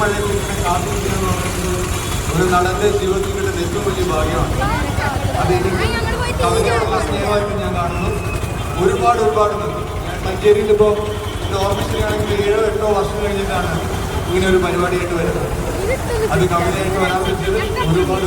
മഴയത്ത് ഇങ്ങനെ കാത്തിരിക്കുക എന്ന് പറയുന്നത് ഒരു നടന്റെ ജീവിതത്തിൽ കിട്ടുന്ന ഏറ്റവും വലിയ ഭാഗ്യമാണ്. അത് എനിക്ക് കവിതയോടുള്ള സ്നേഹമായിട്ട് ഞാൻ കാണുന്നു. ഒരുപാട് നന്ദി. ഞാൻ മഞ്ചേരിയിൽ ഇപ്പോൾ എൻ്റെ ഓർമ്മശരിയാണെങ്കിൽ 7-8 വർഷം കഴിഞ്ഞിട്ടാണ് ഇങ്ങനെ ഒരു പരിപാടിയായിട്ട് വരുന്നത്. അത് കവിതയായിട്ട് വരാൻ പറ്റിയത് ഒരുപാട്